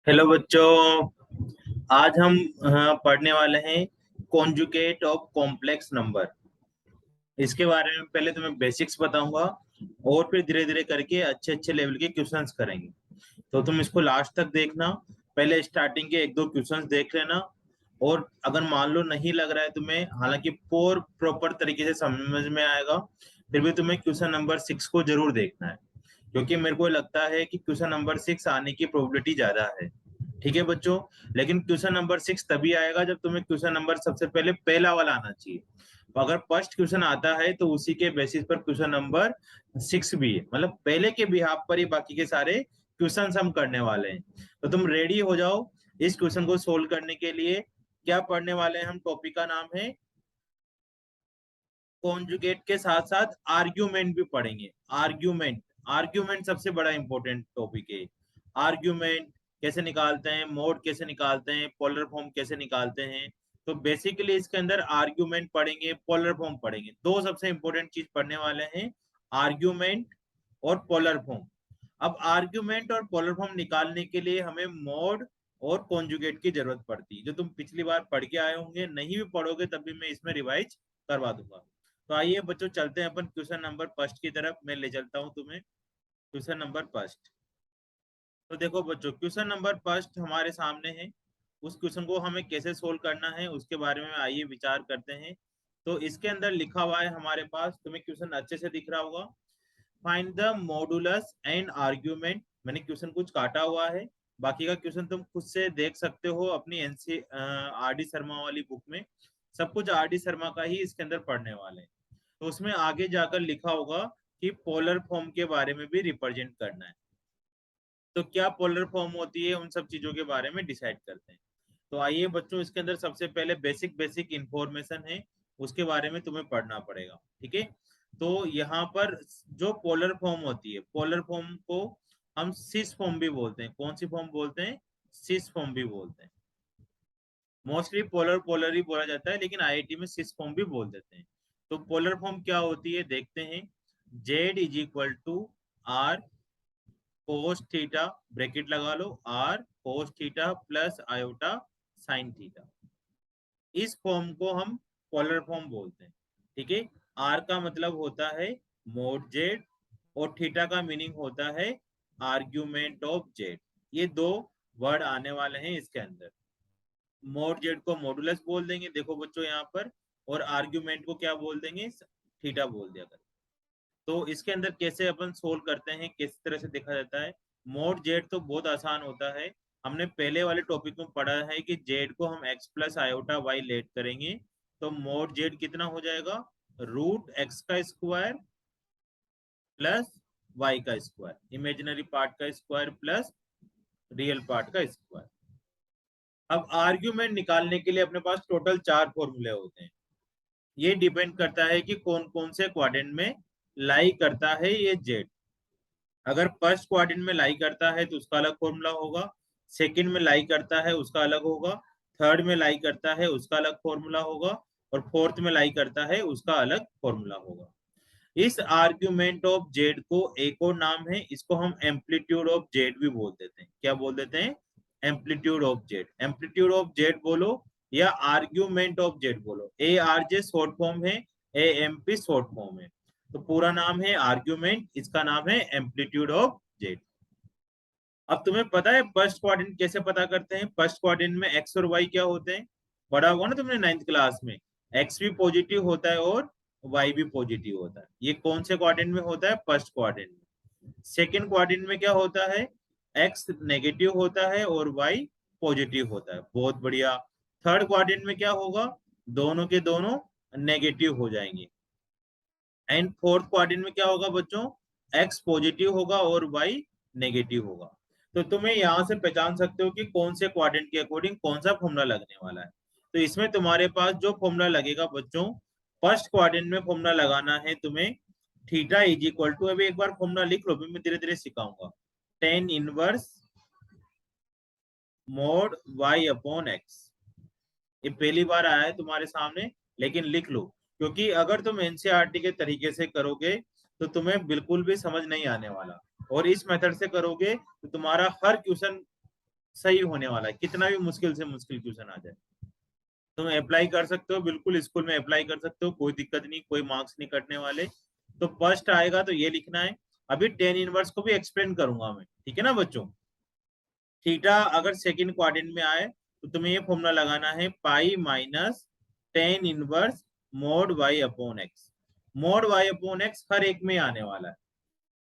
Hello बच्चों। आज हम पढ़ने वाले हैं कॉन्जुगेट ऑफ कॉम्प्लेक्स नंबर। इसके बारे में पहले तुम्हें बेसिक्स बताऊंगा और फिर धीरे धीरे करके अच्छे अच्छे लेवल के क्वेश्चंस करेंगे। तो तुम इसको लास्ट तक देखना। पहले स्टार्टिंग के एक दो क्वेश्चंस देख लेना। और अगर मान लो नहीं लग रहा है तुम्हें, हालांकि प्रॉपर तरीके से समझ में आएगा, फिर भी तुम्हें क्वेश्चन नंबर 6 को जरूर देखना है, क्योंकि मेरे को लगता है कि क्वेश्चन नंबर 6 आने की प्रोबेबिलिटी ज्यादा है। ठीक है बच्चों। लेकिन क्वेश्चन नंबर 6 तभी आएगा जब तुम्हें क्वेश्चन नंबर सबसे पहले पहला वाला आना चाहिए। तो अगर फर्स्ट क्वेश्चन आता है तो उसी के बेसिस पर क्वेश्चन नंबर 6 भी है, मतलब पहले के बिहाफ पर ही बाकी के सारे क्वेश्चन हम करने वाले हैं। तो तुम रेडी हो जाओ इस क्वेश्चन को सोल्व करने के लिए। क्या पढ़ने वाले हैं हम? टॉपिक का नाम है कॉन्जुगेट, के साथ साथ आर्ग्यूमेंट भी पढ़ेंगे। आर्ग्यूमेंट, आर्ग्यूमेंट सबसे बड़ा इंपॉर्टेंट टॉपिक है। आर्ग्यूमेंट कैसे निकालते हैं, मोड कैसे निकालते हैं, पोलर फॉर्म कैसे निकालते हैं। तो बेसिकली इसके अंदर आर्ग्यूमेंट पढ़ेंगे, पोलर फॉर्म पढ़ेंगे। दो सबसे इंपॉर्टेंट चीज पढ़ने वाले हैं, आर्ग्यूमेंट और पोलर फॉर्म। अब आर्ग्यूमेंट और पोलर फॉर्म निकालने के लिए हमें मोड और कॉन्जुगेट की जरूरत पड़ती है, जो तुम पिछली बार पढ़ के आए होंगे। नहीं भी पढ़ोगे तब भी मैं इसमें रिवाइज करवा दूंगा। तो आइए बच्चों, चलते हैं अपन क्वेश्चन नंबर फर्स्ट की तरफ। मैं ले चलता हूं तुम्हें क्वेश्चन नंबर फर्स्ट। तो देखो बच्चों, क्वेश्चन नंबर फर्स्ट हमारे सामने है। उस क्वेश्चन को हमें कैसे सोल्व करना है उसके बारे में आइए विचार करते हैं। तो इसके अंदर लिखा हुआ है हमारे पास, तुम्हें क्वेश्चन अच्छे से दिख रहा होगा। Find the modulus and argument. मैंने क्वेश्चन कुछ काटा हुआ है, बाकी का क्वेश्चन तुम खुद से देख सकते हो अपनी एनसी आर डी शर्मा वाली बुक में। सब कुछ आर डी शर्मा का ही इसके अंदर पढ़ने वाले हैं। तो उसमें आगे जाकर लिखा होगा कि पोलर फॉर्म के बारे में भी रिप्रेजेंट करना है। तो क्या पोलर फॉर्म होती है, उन सब चीजों के बारे में डिसाइड करते हैं। तो आइए बच्चों, इसके अंदर सबसे पहले बेसिक बेसिक इंफॉर्मेशन है, उसके बारे में तुम्हें पढ़ना पड़ेगा। ठीक है। तो यहाँ पर जो पोलर फॉर्म होती है, पोलर फॉर्म को हम सिस फॉर्म भी बोलते हैं। कौन सी फॉर्म बोलते हैं? सिस फॉर्म भी बोलते हैं। मोस्टली पोलर पोलर ही बोला जाता है, लेकिन आईआईटी में सिस फॉर्म भी बोल देते हैं। तो पोलर फॉर्म क्या होती है देखते हैं। Z is equal to are cos theta, bracket लगा लो, r cos theta plus iota sine theta. इस फॉर्म को हम पोलर फॉर्म बोलते हैं। ठीक है। आर का मतलब होता है मोड जेड, और थीटा का मीनिंग होता है आर्ग्यूमेंट ऑफ जेड। ये दो वर्ड आने वाले हैं इसके अंदर। मोड जेड को मॉडुलस बोल देंगे, देखो बच्चों यहाँ पर। और आर्ग्यूमेंट को क्या बोल देंगे? थीटा बोल दिया करें। तो इसके अंदर कैसे अपन सोल्व करते हैं, किस तरह से देखा जाता है। मोड जेड तो बहुत आसान होता है। हमने पहले वाले टॉपिक में पढ़ा है कि जेड को हम X plus iota Y let करेंगे। तो मोड जेड कितना हो जाएगा? रूट एक्स का स्क्वायर प्लस वाई का स्क्वायर, इमेजिनरी पार्ट का स्क्वायर प्लस रियल पार्ट का स्क्वायर। अब आर्ग्यूमेंट निकालने के लिए अपने पास टोटल 4 फॉर्मूले होते हैं। ये डिपेंड करता है कि कौन कौन से क्वाड्रेंट में लाई करता है ये जेड। अगर फर्स्ट क्वाड्रेंट में लाई करता है तो उसका अलग फॉर्मूला होगा। सेकंड में लाई करता है उसका अलग होगा। थर्ड में लाई करता है उसका अलग फॉर्मूला होगा। और फोर्थ में लाई करता है उसका अलग फॉर्मूला होगा। इस आर्ग्यूमेंट ऑफ जेड को एक और नाम है, इसको हम एम्पलीट्यूड ऑफ जेड भी बोल देते हैं। क्या बोल देते हैं? Amplitude of Z. Amplitude of Z बोलो या आर्ग्यूमेंट ऑफ जेड बोलो। A R G short form है, A M P short form है। तो पूरा नाम है आर्ग्यूमेंट, इसका नाम है एम्पलीट्यूड ऑफ जेड। अब तुम्हें पता है फर्स्ट क्वाड्रेंट कैसे पता करते हैं? फर्स्ट क्वाड्रेंट में एक्स और वाई क्या होते हैं? पढ़ा होगा ना तुमने नाइन्थ क्लास में। एक्स भी पॉजिटिव होता है और वाई भी पॉजिटिव होता है। ये कौन से क्वाड्रेंट में होता है? फर्स्ट क्वाड्रेंट में। सेकेंड क्वाड्रेंट में क्या होता है? एक्स नेगेटिव होता है और वाई पॉजिटिव होता है। बहुत बढ़िया। थर्ड क्वाड्रेंट में क्या होगा? दोनों के दोनों नेगेटिव हो जाएंगे। एंड फोर्थ क्वाड्रेंट में क्या होगा बच्चों? एक्स पॉजिटिव होगा और वाई नेगेटिव होगा। तो तुम्हें यहां से पहचान सकते हो कि कौन से क्वाड्रेंट के अकॉर्डिंग कौन सा फॉर्मूला लगने वाला है। तो इसमें तुम्हारे पास जो फॉर्मूला लगेगा बच्चों, फर्स्ट क्वाड्रेंट में फॉर्मूला लगाना है तुम्हें। थीटा इज इक्वल टू, अभी एक बार फॉर्मूला लिख लो, मैं धीरे धीरे सिखाऊंगा। Tan inverse mod Y upon X. ये पहली बार आया है तुम्हारे सामने, लेकिन लिख लो, क्योंकि अगर तुम एनसीईआरटी के तरीके से करोगे तो तुम्हें बिल्कुल भी समझ नहीं आने वाला। और इस मेथड से करोगे तो तुम्हारा हर क्वेश्चन सही होने वाला है, कितना भी मुश्किल से मुश्किल क्वेश्चन आ जाए तुम अप्लाई कर सकते हो, बिल्कुल स्कूल में अप्लाई कर सकते हो, कोई दिक्कत नहीं, कोई मार्क्स नहीं कटने वाले। तो फर्स्ट आएगा तो ये लिखना है। अभी टेन इनवर्स को भी एक्सप्लेन करूंगा मैं, ठीक है ना बच्चों। थीटा अगर सेकंड क्वाड्रेंट में आए तो तुम्हें ये फॉर्मूला लगाना है, pi minus tan inverse mod Y upon x. Mod Y upon x हर एक में आने वाला है,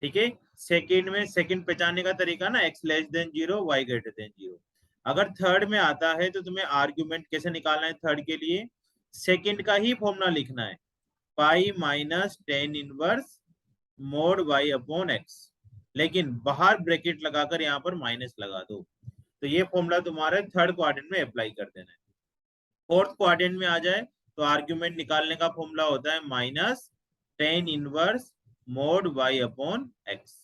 ठीक है। सेकंड में, सेकंड पहचानने का तरीका ना, X less than zero Y greater than zero. अगर थर्ड में आता है तो तुम्हें आर्ग्यूमेंट कैसे निकालना है थर्ड के लिए, सेकंड का ही फॉर्मूला लिखना है, pi minus tan inverse mod Y upon X, लेकिन बाहर ब्रैकेट लगाकर यहाँ पर माइनस लगा दो। तो ये फॉर्मूला तुम्हारे थर्ड क्वाड्रेंट में अप्लाई कर देना है। फोर्थ क्वाड्रेंट में आ जाए तो आर्ग्यूमेंट निकालने का फॉर्मूला होता है minus tan inverse mod Y upon X.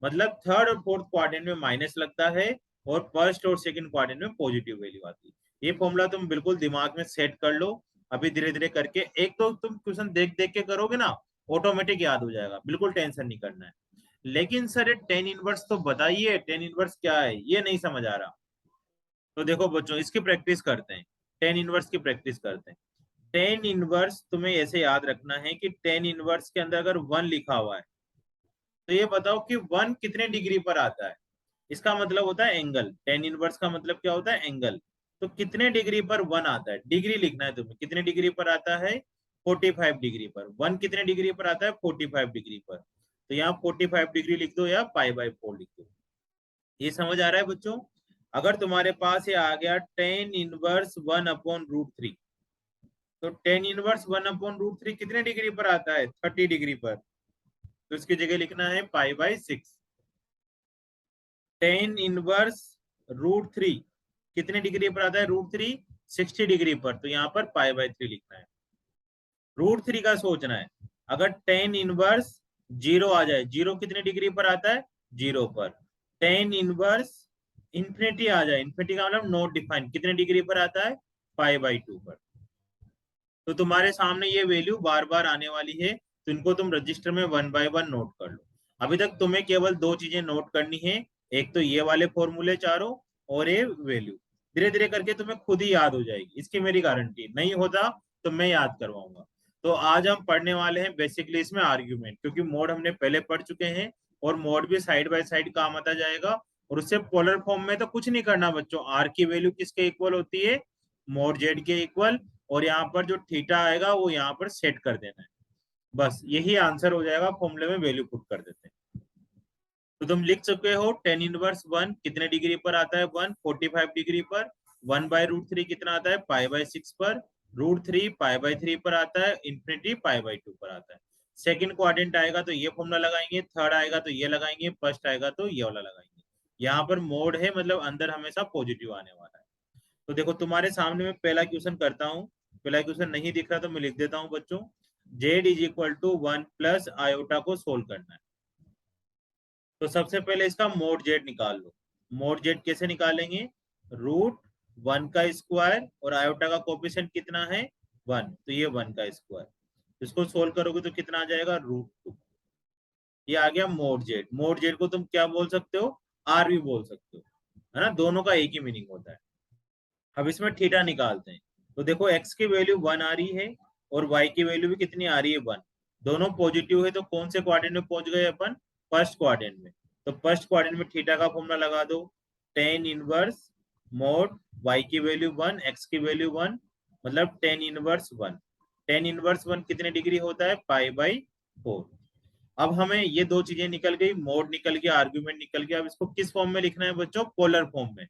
मतलब थर्ड और फोर्थ क्वाड्रेंट में माइनस लगता है और फर्स्ट और सेकंड क्वाड्रेंट में पॉजिटिव वैल्यू आती है। ये फॉर्मूला तुम बिल्कुल दिमाग में सेट कर लो। अभी धीरे धीरे करके, एक तो तुम क्वेश्चन देख देख के करोगे ना, ऑटोमेटिक याद हो जाएगा, बिल्कुल टेंशन नहीं करना है। लेकिन सर ये टेन इनवर्स तो बताइए, टेन इनवर्स क्या है, ये नहीं समझ आ रहा। तो देखो बच्चों, इसकी प्रैक्टिस करते हैं, टेन इनवर्स की प्रैक्टिस करते हैं। टेन इनवर्स तुम्हें ऐसे याद रखना है कि टेन इनवर्स के अंदर अगर वन लिखा हुआ है तो ये बताओ कि वन कितने डिग्री पर आता है। इसका मतलब होता है एंगल, टेन इनवर्स का मतलब क्या होता है, एंगल। तो कितने डिग्री पर वन आता है, डिग्री लिखना है तुम्हें, कितने डिग्री पर आता है, 45 डिग्री पर। वन कितने डिग्री पर आता है, 45 डिग्री पर। तो यहाँ 45 डिग्री लिख दो या पाई बाय 4 लिख दो। ये समझ आ रहा है बच्चों। अगर तुम्हारे पास ये आ गया tan inverse one upon root three, तो tan inverse one upon root three कितने डिग्री पर आता है, 30 डिग्री पर। तो इसकी जगह लिखना है pi by 6। Tan inverse root three कितने डिग्री पर आता है, रूट थ्री 60 डिग्री पर, तो यहाँ पर पाई बाय 3 लिखना है। रूट थ्री का सोचना है, अगर टेन इनवर्स जीरो आ जाए, जीरो कितने डिग्री पर आता है, जीरो पर। टेन इनवर्स इंफिनिटी आ जाए, इंफिनिटी का मतलब नॉट डिफाइंड, कितने डिग्री पर आता है, पाई बाय 2 पर। तो तुम्हारे सामने ये वैल्यू बार बार आने वाली है, तो इनको तुम रजिस्टर में वन बाय वन नोट कर लो। अभी तक तुम्हें केवल दो चीजें नोट करनी है, एक तो ये वाले फॉर्मूले चारों, और ये वैल्यू। धीरे धीरे करके तुम्हें खुद ही याद हो जाएगी, इसकी मेरी गारंटी। नहीं होता तो मैं याद करवाऊंगा। तो आज हम पढ़ने वाले हैं बेसिकली इसमें आर्ग्यूमेंट, क्योंकि मोड हमने पहले पढ़ चुके हैं, और मोड भी साइड बाय साइड काम आता जाएगा। और उससे पोलर फॉर्म में तो कुछ नहीं करना बच्चों, आर की वैल्यू किसके इक्वल होती है, मोड जेड के इक्वल। और यहाँ पर जो थीटा आएगा वो यहाँ पर सेट कर देना है, बस यही आंसर हो जाएगा, फॉर्मूले में वैल्यू पुट कर देते हैं। तो तुम लिख चुके हो टेन इनवर्स वन कितने डिग्री पर आता है, वन 45 डिग्री पर। वन बाय रूट थ्री कितना आता है, पाई बाय 6 पर। रूट थ्री पाई बाय 3 पर आता है, इंफिनिटी पाई बाय 2 पर आता है। सेकंड क्वाड्रेंट आएगा तो ये फॉर्मूला लगाएंगे, थर्ड आएगा तो ये लगाएंगे, फर्स्ट आएगा तो ये वाला लगाएंगे। यहाँ पर मोड है, मतलब अंदर हमेशा पॉजिटिव आने वाला है। तो देखो तुम्हारे सामने मैं पहला क्वेश्चन करता हूँ। पहला क्वेश्चन नहीं दिख रहा तो मैं लिख देता हूँ बच्चों। Z is equal to one plus iota को सोल्व करना है। तो सबसे पहले इसका मोड जेड निकाल लो। मोड जेड कैसे निकालेंगे, रूट वन का स्क्वायर और आयोटा का कोफिशिएंट कितना है, वन, तो ये वन का स्क्वायर। इसको सोल्व करोगे तो कितना आ जाएगा, रूट टू। ये आ गया मोड जेड। मोड जेड को तुम क्या बोल सकते हो, आर भी बोल सकते हो, है ना, दोनों का एक ही मीनिंग होता है। अब इसमें थीटा निकालते हैं। तो देखो एक्स की वैल्यू वन आ रही है और वाई की वैल्यू भी कितनी आ रही है, वन। दोनों पॉजिटिव है, तो कौन से क्वाड्रेंट में पहुंच गए अपन, फर्स्ट क्वाड्रेंट में। तो फर्स्ट क्वाड्रेंट में थीटा का फॉर्मूला लगा दो, टेन इनवर्स मोड वाई की वैल्यू वन, एक्स की वैल्यू वन, मतलब ten inverse one. Ten inverse one कितने डिग्री होता है, पाई बाई 4। अब हमें ये दो चीजें निकल गई, मोड निकल गया, आर्ग्यूमेंट निकल गया। अब इसको किस फॉर्म में लिखना है बच्चों, पोलर फॉर्म में।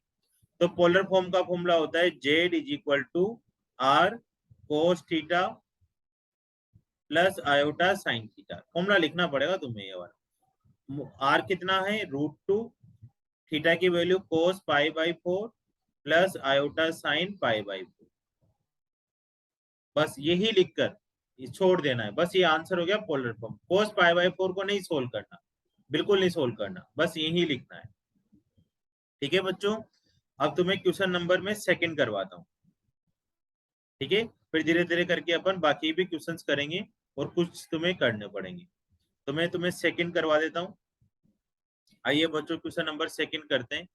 तो पोलर फॉर्म का फॉर्मूला होता है Z is equal to are cos theta plus iota sine theta. Formula लिखना पड़ेगा तुम्हें ये वाला। आर कितना है, रूट टू, थीटा की value cos pi by 4 plus iota sine pi by 4। बस यही लिखकर ये छोड़ देना है, बस ये आंसर हो गया polar form. Cos pi by 4 को नहीं सोल्व करना, बिल्कुल नहीं सोल्व करना, बस यही लिखना है। ठीक है बच्चों। अब तुम्हें क्वेश्चन नंबर में सेकंड करवाता हूँ, ठीक है। फिर धीरे धीरे करके अपन बाकी भी क्वेश्चंस करेंगे और कुछ तुम्हें करने पड़ेंगे। तो मैं तुम्हें सेकंड करवा देता हूँ। आइए बच्चों क्वेश्चन नंबर सेकंड करते हैं।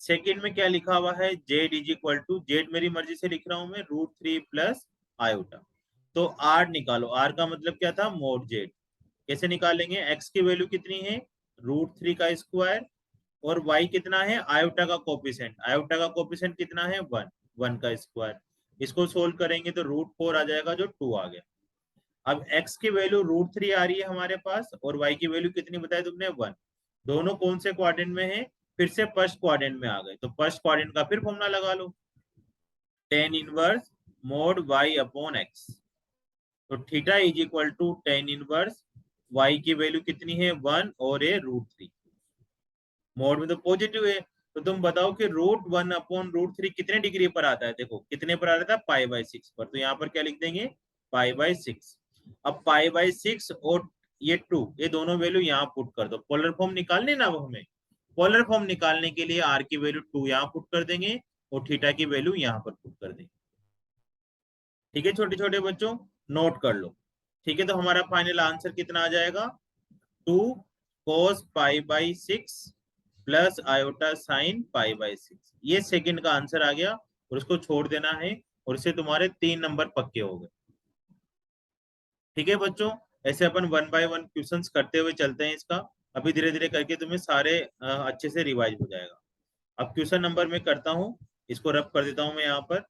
सेकंड में क्या लिखा हुआ है, Z is equal to, Z मेरी मर्जी से लिख रहा हूं मैं, √3 प्लस आयोटा। तो आर निकालो, आर का मतलब क्या था, मोड जेड। कैसे निकालेंगे, एक्स की वैल्यू कितनी है, √3 का स्क्वायर, और वाई कितना है, आयोटा का कोफिशिएंट, आयोटा का कोफिशिएंट कितना है, 1, 1 का स्क्वायर। इसको सोल्व करेंगे तो √4 आ जाएगा, जो 2 आ गया। अब x की वैल्यू √3 आ रही है हमारे पास, और y की वैल्यू कितनी बताई तुमने, 1। दोनों कौन से क्वाड्रेंट में है, फिर से फर्स्ट क्वाड्रेंट में आ गए, तो फर्स्ट क्वाड्रेंट का फिर फॉर्मूला लगा लो, tan inverse mod y upon x। तो theta is equal to tan inverse, y की वैल्यू कितनी है, 1, और ये √3, मोड में तो पॉजिटिव है। तो तुम बताओ कि √1 अपॉन √3 कितने डिग्री पर आता है, देखो कितने पर आ रहा था, π/6 पर। तो यहाँ पर क्या लिख देंगे, π/6। अब π/6 और ये 2, ये दोनों वैल्यू यहाँ पुट कर दो, पोलर फॉर्म निकालने ना वो हमें। पोलर फॉर्म निकालने के लिए r की वैल्यू 2 यहाँ पुट कर देंगे, और थीटा की वैल्यू यहाँ पर पुट कर देंगे। ठीक है छोटे छोटे बच्चों, नोट कर लो। ठीक है, तो हमारा फाइनल आंसर कितना आ जाएगा, 2 cos π/6 प्लस आयोटा साइन π/6। ये सेकंड का आंसर आ गया, और उसको छोड़ देना है, और इससे तुम्हारे 3 नंबर पक्के हो गए। ठीक है बच्चों, ऐसे अपन 1 बाय 1 क्वेश्चंस करते हुए चलते हैं इसका। अभी धीरे धीरे करके तुम्हें सारे अच्छे से रिवाइज हो जाएगा। अब क्वेश्चन नंबर मैं करता हूँ, इसको रब कर देता हूँ मैं यहाँ पर।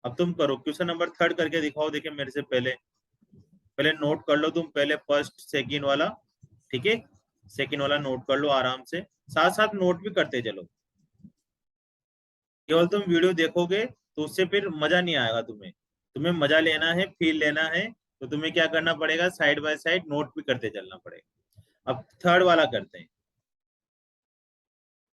अब तुम करो, क्वेश्चन नंबर 3 करके दिखाओ, देखे मेरे से पहले। पहले नोट कर लो तुम, पहले फर्स्ट सेकंड वाला। ठीक है, सेकंड वाला नोट कर लो आराम से, साथ साथ नोट भी करते चलो। केवल तुम वीडियो देखोगे तो उससे फिर मजा नहीं आएगा तुम्हें। तुम्हें मजा लेना है, फील लेना है, तो तुम्हें क्या करना पड़ेगा, साइड बाय साइड नोट भी करते चलना पड़ेगा। अब थर्ड वाला करते हैं।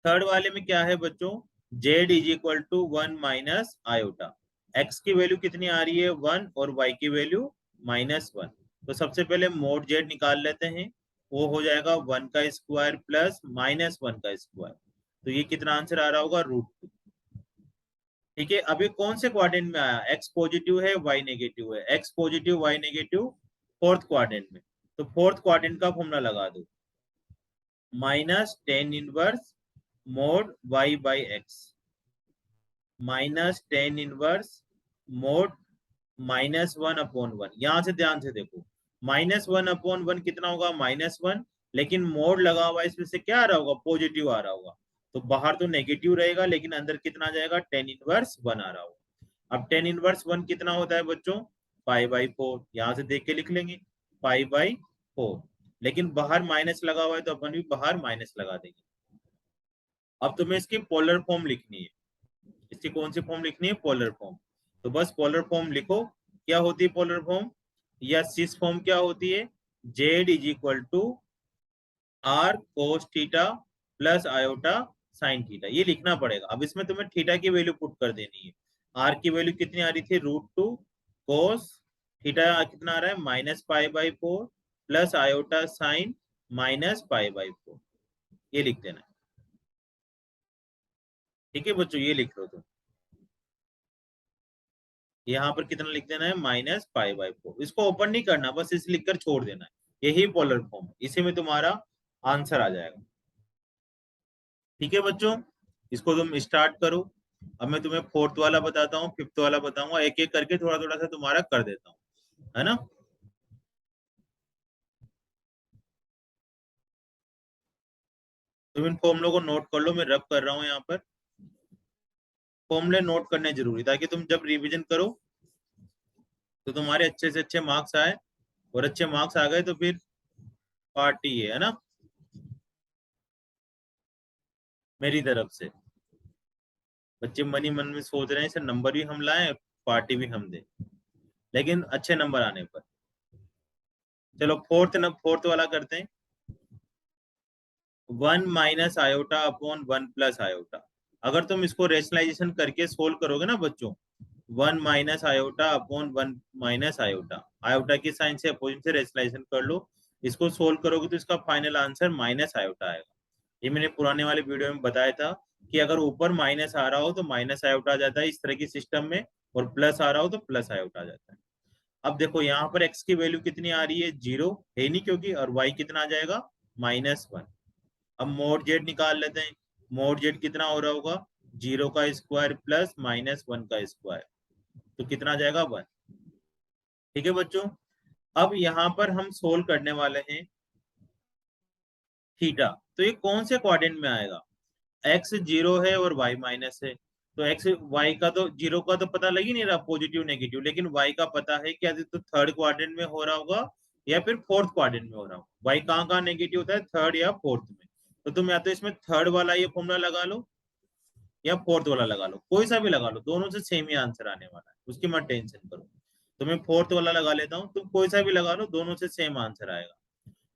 थर्ड वाले में क्या है बच्चों, Z is equal to 1 minus iota. X की वैल्यू कितनी आ रही है, 1, और वाई की वैल्यू -1। तो सबसे पहले मोड जेड निकाल लेते हैं, वो हो जाएगा 1 का स्क्वायर प्लस -1 का स्क्वायर। तो ये कितना आंसर आ रहा होगा, √2। ठीक है, अभी कौन से क्वाड्रेंट में आया, एक्स पॉजिटिव है वाई नेगेटिव है, X positive Y negative, fourth quadrant में। तो फोर्थ क्वाड्रेंट का फॉर्मूला लगा दो, -tan inverse mod y/x, -tan inverse mod -1/1। यहां से ध्यान से देखो, -1/1 कितना होगा, -1, लेकिन मोड लगा हुआ है, इसमें से क्या आ रहा होगा, पॉजिटिव आ रहा होगा। तो बाहर तो नेगेटिव रहेगा, लेकिन अंदर कितना आ जाएगा, tan इनवर्स 1 आ रहा होगा। अब tan इनवर्स 1 कितना होता है बच्चों, π/4। यहां से देख के लिख लेंगे, π/4। लेकिन बाहर माइनस लगा हुआ है, तो अपन भी बाहर माइनस लगा देंगे। अब तुम्हें इसकी पोलर फॉर्म लिखनी है। इसकी कौन सी फॉर्म लिखनी है, पोलर फॉर्म। तो बस पोलर फॉर्म लिखो। क्या होती है पोलर फॉर्म, या सिस फॉर्म क्या होती है, Z is equal to are cos theta plus iota sine theta, ये लिखना पड़ेगा। अब इसमें तुम्हें थीटा की वैल्यू पुट कर देनी है। आर की वैल्यू कितनी आ रही थी, √2, कोस थीटा कितना आ रहा है, -π/4 प्लस आयोटा साइन -π/4। ये लिख देना है। ठीक है बच्चों, ये लिख लो तुम। यहाँ पर कितना लिख देना है, -π/4। इसको ओपन नहीं करना, बस इसे लिखकर छोड़ देना है। यही पोलर फॉर्म, इसी में तुम्हारा आंसर आ जाएगा। ठीक है बच्चों, इसको तुम स्टार्ट करो। अब मैं तुम्हें फोर्थ वाला बताता हूँ, फिफ्थ वाला बताऊंगा, एक एक करके थोड़ा थोड़ा सा तुम्हारा कर देता हूँ, है ना। तुम इन फॉर्मुलों को नोट कर लो, मैं रब कर रहा हूँ यहाँ पर। फॉर्मूले नोट करने जरूरी, ताकि तुम जब रिवीजन करो तो तुम्हारे अच्छे से अच्छे मार्क्स आए, और अच्छे मार्क्स आ गए तो फिर पार्टी है ना, मेरी तरफ से। बच्चे मन ही मन में सोच रहे हैं सर नंबर भी हम लाएं, पार्टी भी हम दें, लेकिन अच्छे नंबर आने पर। चलो फोर्थ वाला करते हैं। 1 minus iota upon 1 plus iota. अगर तुम इसको रेशनलाइजेशन करके सोल्व करोगे ना बच्चों, 1 minus iota upon 1 minus iota, iota की साइन से अपोजिट से रेशनलाइजेशन कर लो। इसको सोल्व करोगे तो इसका फाइनल आंसर माइनस आयोटा आएगा। ये मैंने पुराने वाले वीडियो में बताया था कि अगर ऊपर माइनस आ रहा हो तो माइनस आयोटा आ जाता है इस तरह की सिस्टम में, और प्लस आ रहा हो तो प्लस आयोटा आ जाता है। अब देखो यहाँ पर x की वैल्यू कितनी आ रही है, 0 है नहीं क्योंकि, और y कितना आ जाएगा, -1। अब मोड जेड निकाल लेते हैं। मोड जेड कितना हो रहा होगा, 0 का स्क्वायर प्लस -1 का स्क्वायर, तो कितना आ जाएगा 1। ठीक है बच्चों, अब यहाँ पर हम सोल्व करने वाले हैं थीटा। तो ये कौन से क्वाड्रेंट में आएगा, एक्स 0 है और वाई माइनस है, तो एक्स वाई का तो 0 का तो पता लग ही नहीं रहा, पॉजिटिव नेगेटिव, लेकिन वाई का पता है क्या, तो थर्ड क्वाड्रेंट में हो रहा होगा या फिर फोर्थ क्वाड्रेंट में हो रहा होगा। वाई कहाँ कहाँ नेगेटिव होता है, थर्ड या फोर्थ में। तो तुम या तो इसमें थर्ड वाला ये फॉर्मूला लगा लो या फोर्थ वाला लगा लो, कोई सा भी लगा लो, दोनों से सेम ही आंसर आने वाला है, उसकी मत टेंशन करो। तो मैं फोर्थ वाला लगा लेता हूँ, तुम कोई सा भी लगा लो, दोनों से सेम आंसर आएगा।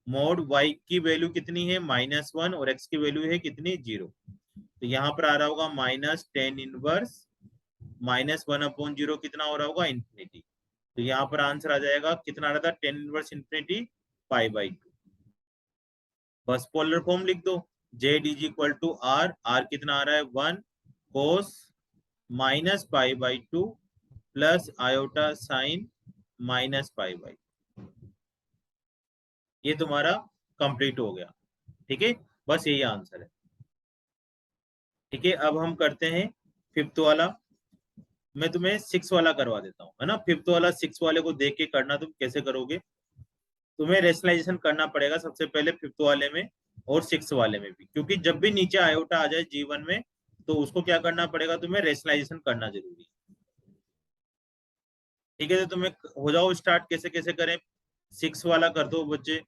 मोड वाई की वैल्यू कितनी है, -1, और एक्स की वैल्यू है कितनी, 0। तो यहाँ पर आ रहा होगा -tan−1 -1/0 कितना हो रहा होगा, इन्फिनिटी। तो यहाँ पर आंसर आ जाएगा, कितना आ रहा था, tan−1 π/2। बस पोलर फॉर्म लिख दो, Z is equal to R, R कितना आ रहा है 1 cos -π/2 प्लस आयोटा साइन -π/2। ये तुम्हारा कंप्लीट हो गया। ठीक है, बस यही आंसर है। ठीक है, अब हम करते हैं फिफ्थ वाला। मैं तुम्हें 6 वाला करवा देता हूँ, है ना। फिफ्थ वाला 6 वाले को देख के करना, तुम कैसे करोगे, तुम्हें रेशनलाइजेशन करना पड़ेगा सबसे पहले फिफ्थ वाले में और 6 वाले में भी, क्योंकि जब भी नीचे आयोटा आ जाए जीवन में तो उसको क्या करना पड़ेगा, तुम्हें रेशनलाइजेशन करना जरूरी है। ठीक है, तो तुम्हें हो जाओ स्टार्ट, कैसे कैसे करें। 6 वाला कर दो बच्चे,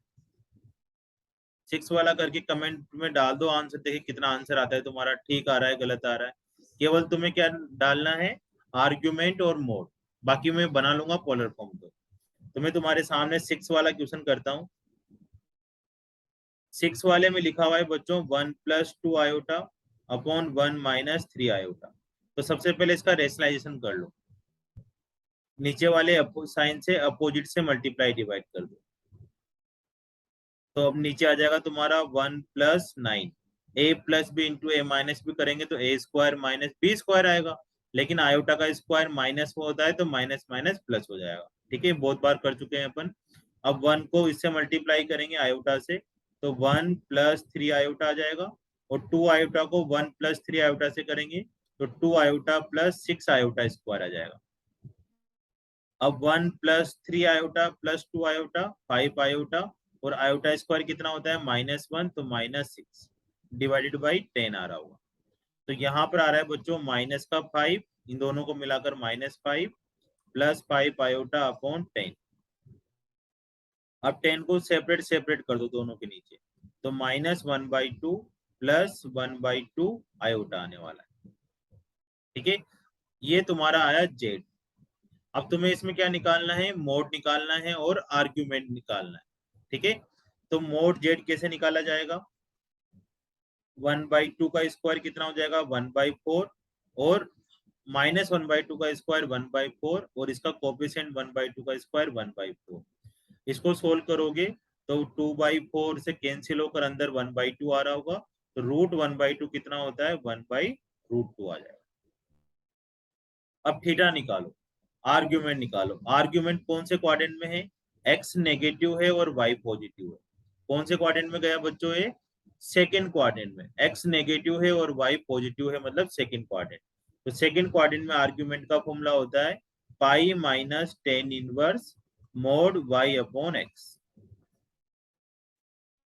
6 वाला करके कमेंट में डाल दो आंसर, देखिए कितना आंसर आता है तुम्हारा, ठीक आ रहा है गलत आ रहा है। केवल तुम्हें क्या डालना है, आर्ग्यूमेंट और मोड, बाकी मैं बना लूंगा पोलर फॉर्म। तो मैं तुम्हारे सामने 6 वाला क्वेश्चन करता हूँ। 6 वाले में लिखा हुआ है बच्चों 1 + 2 आयोटा अपॉन 1 - 3 आयोटा। तो सबसे पहले इसका रेशनलाइजेशन कर लो, नीचे वाले साइन से अपोजिट से मल्टीप्लाई डिवाइड कर दो। तो अब नीचे आ जाएगा तुम्हारा 1 + 9, a + b into a minus b करेंगे तो a² - b² आएगा, लेकिन आयोटा का स्क्वायर माइनस में होता है तो माइनस माइनस प्लस हो जाएगा। ठीक है, बहुत बार कर चुके हैं अपन। अब 1 को इससे मल्टीप्लाई करेंगे आयोटा से, तो 1 + 3 आयोटा आ जाएगा, और 2 आयोटा को 1 + 3 आयोटा से करेंगे तो 2 आयोटा + 6 आयोटा स्क्वायर आ जाएगा। अब 1 + 3 आयोटा + 2 आयोटा 5 आयोटा, और आयोटा स्क्वायर कितना होता है, -1, तो -6 डिवाइडेड बाई 10 आ रहा होगा। तो यहाँ पर आ रहा है बच्चों माइनस का 5, इन दोनों को मिलाकर -5 + 5 आयोटा अपॉन 10। अब 10 को सेपरेट सेपरेट कर दो दोनों के नीचे, तो -1/2 + 1/2 आयोटा आने वाला है। ठीक है, ये तुम्हारा आया जेड। अब तुम्हें इसमें क्या निकालना है, मोड निकालना है और आर्ग्यूमेंट निकालना है। ठीक है, तो मोड जेड कैसे निकाला जाएगा, 1/2 का स्क्वायर कितना हो जाएगा, 1/4, और -1/2 का स्क्वायर 1/4, और इसका कोफिशिएंट 1/2 का स्क्वायर 1/4। इसको सोल्व करोगे तो 2/4 से कैंसिल होकर अंदर 1/2 आ रहा होगा, तो √1/2 कितना होता है, 1/√2 आ जाएगा। अब थीटा निकालो, आर्ग्यूमेंट निकालो। आर्ग्यूमेंट कौन से क्वाड्रेंट में है, एक्स नेगेटिव है और वाई पॉजिटिव है। कौन से क्वाड्रेंट में गया बच्चों, ये सेकंड क्वाड्रेंट में। एक्स नेगेटिव है और वाई पॉजिटिव है, मतलब सेकंड क्वाड्रेंट। तो सेकंड क्वाड्रेंट में आर्ग्यूमेंट का फॉर्मूला होता है pi minus tan inverse mod Y upon X.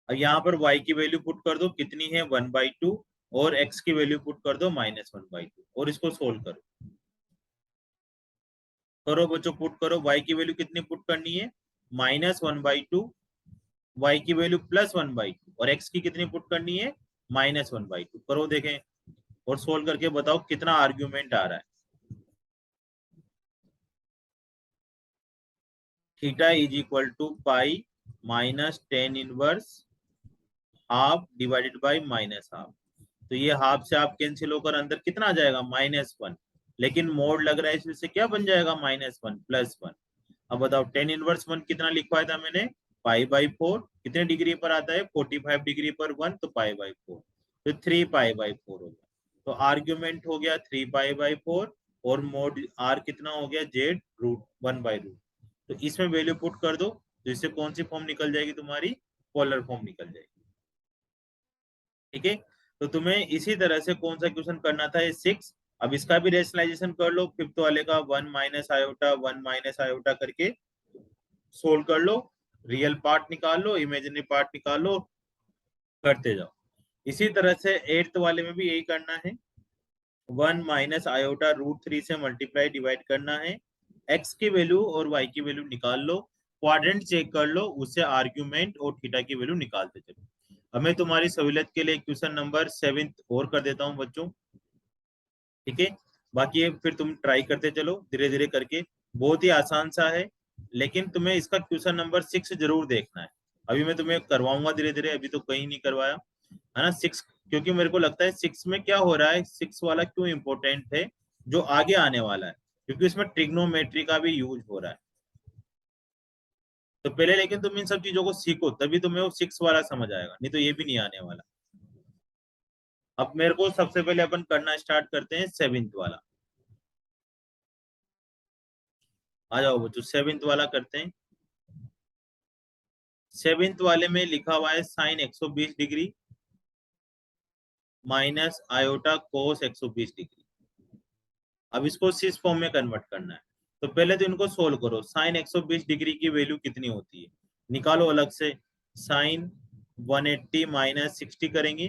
अब यहाँ पर y की वैल्यू पुट कर दो, कितनी है 1/2, और x की वैल्यू पुट कर दो -1/2, और इसको सोल्व करो। करो बच्चों, पुट करो, y की वैल्यू कितनी पुट करनी है, -1/2, y की वैल्यू +1/2, और x की कितनी पुट करनी है, -1/2। करो देखें, और सोल्व करके बताओ कितना आर्ग्यूमेंट आ रहा है। Theta is equal to pi minus tan inverse half divided by -half. तो ये हाफ से हाफ कैंसिल होकर अंदर कितना आ जाएगा, -1, लेकिन मोड लग रहा है इसमें से क्या बन जाएगा, -1 +1। अब बताओ tan इनवर्स 1 कितना लिखवाया था मैंने, π/4, कितने डिग्री पर आता है, 45 डिग्री पर 1, तो π/4, तो 3π/4 हो गया। तो आर्ग्यूमेंट हो गया 3π/4, और मोड आर कितना हो गया, जेड √1/√। तो इसमें वैल्यू पुट कर दो, तो इससे कौन सी फॉर्म निकल जाएगी तुम्हारी, पोलर फॉर्म निकल जाएगी। ठीक है, तो तुम्हें इसी तरह से कौन सा क्वेश्चन करना था, ये 6। अब इसका भी रेशनलाइजेशन कर लो, फिफ्थ वाले का 1 माइनस आयोटा 1 माइनस आयोटा करके सोल्व कर लो, रियल पार्ट निकाल लो, इमेजिनरी पार्ट निकाल लो, करते जाओ। इसी तरह से एट्थ वाले में भी यही करना है, 1 माइनस आयोटा √3 से मल्टीप्लाई डिवाइड करना है, एक्स की वैल्यू और वाई की वैल्यू निकाल लो, क्वाड्रेंट चेक कर लो, उससे आर्ग्यूमेंट और थीटा की वैल्यू निकालते चलो। अब मैं तुम्हारी सहूलियत के लिए क्वेश्चन नंबर 7 और कर देता हूं बच्चों, ठीक है। बाकी ये फिर तुम ट्राई करते चलो धीरे धीरे करके, बहुत ही आसान सा है, लेकिन तुम्हें इसका क्वेश्चन नंबर 6 जरूर देखना है। अभी मैं तुम्हें करवाऊंगा धीरे धीरे, अभी तो कहीं नहीं करवाया है ना 6, क्योंकि मेरे को लगता है 6 में क्या हो रहा है, 6 वाला क्यों इंपॉर्टेंट है, जो आगे आने वाला है, क्योंकि इसमें ट्रिग्नोमेट्री का भी यूज हो रहा है। तो पहले लेकिन तुम इन सब चीजों को सीखो, तभी तुम्हें वो 6 वाला समझ आएगा, नहीं तो ये भी नहीं आने वाला। अब मेरे को सबसे पहले अपन करना स्टार्ट करते हैं 7th वाला। आ जाओ बच्चों 7th वाला करते हैं। 7th वाले में लिखा हुआ है साइन 120 डिग्री माइनस आयोटा कोस 120 डिग्री। अब इसको इस फॉर्म में कन्वर्ट करना है, तो पहले तो इनको सोल्व करो। साइन 120 डिग्री की वैल्यू कितनी होती है निकालो अलग से। साइन 180 माइनस 60 करेंगे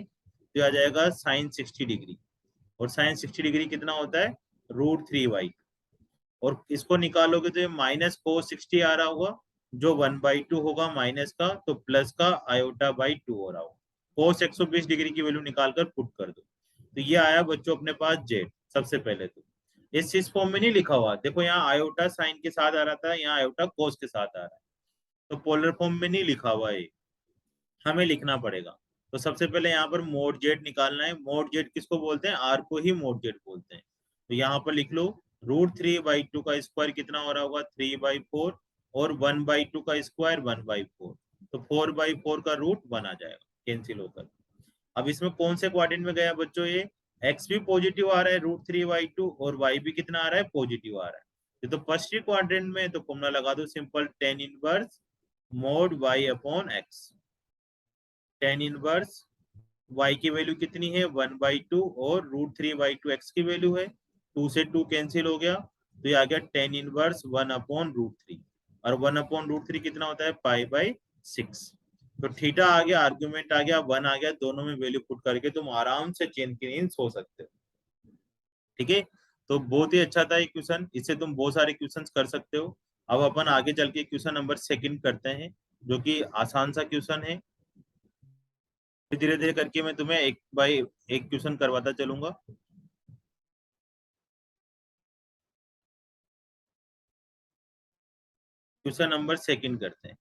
तो आ जाएगा साइन 60 डिग्री, और साइन 60 डिग्री कितना होता है, √3y। और इसको निकालोगे तो ये माइनस कोस 60 आ रहा होगा, जो 1/2 होगा माइनस का, तो प्लस का आयोटा बाई 2 हो रहा होगा। कोस 120 डिग्री की वैल्यू निकाल कर पुट कर दो, तो ये आया बच्चों अपने पास जेड। सबसे पहले तो इस फॉर्म में नहीं लिखा हुआ, देखो यहाँ आयोटा साइन के साथ आ रहा था, यहाँ आयोटा कोस के साथ आ रहा है, तो पोलर फॉर्म में नहीं लिखा हुआ है, हमें लिखना पड़ेगा। तो सबसे पहले यहाँ पर मोड जेड निकालना है। मोड जेड किसको बोलते हैं, आर को ही मोड जेड बोलते हैं। तो यहाँ पर लिख लो √3/2 का स्क्वायर कितना हो रहा होगा, 3/4, और 1/2 का स्क्वायर 1/4, तो 4/4 का √1 आ जाएगा कैंसिल होकर। अब इसमें कौन से क्वाड्रेंट में गया बच्चों, ये एक्स भी पॉजिटिव आ रहा है √3/2, और वाई भी कितना आ रहा है, पॉजिटिव आ रहा है। ये तो फर्स्ट क्वाड्रेंट में, तो फॉर्मूला लगा दो simple, tan inverse mod Y upon X. Tan inverse y की वैल्यू कितनी है, 1/2, और √3/2 x की वैल्यू है, 2 से 2 कैंसिल हो गया, तो ये आ गया टेन इनवर्स 1/√3। और 1/√3 कितना होता है, π/6। तो थीटा आ गया, आर्ग्यूमेंट आ गया, 1 आ गया, दोनों में वैल्यू पुट करके तुम आराम से चैन की नींद सो सकते हो, ठीक है। तो बहुत ही अच्छा था ये क्वेश्चन, इससे तुम बहुत सारे क्वेश्चंस कर सकते हो। अब अपन आगे चल के क्वेश्चन नंबर 2 करते हैं, जो कि आसान सा क्वेश्चन है। धीरे धीरे करके मैं तुम्हें एक बाय एक क्वेश्चन करवाता चलूंगा। क्वेश्चन नंबर 2 करते हैं।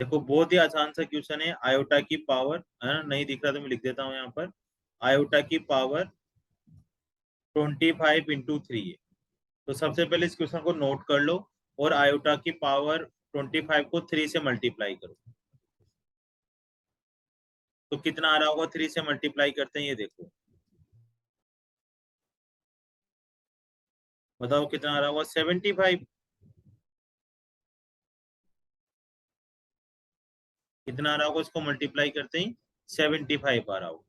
देखो बहुत ही आसान सा क्वेश्चन है, आयोटा की पावर, है ना, नहीं दिख रहा तो मैं लिख देता हूँ यहाँ पर, आयोटा की पावर 25 × 3 है। तो सबसे पहले इस क्वेश्चन को नोट कर लो, और आयोटा की पावर 25 को 3 से मल्टीप्लाई करो, तो कितना आ रहा होगा, 3 से मल्टीप्लाई करते हैं, ये देखो बताओ कितना आ रहा होगा, 75। कितना आ रहा होगा, इसको मल्टीप्लाई करते ही 75 आ रहा होगा।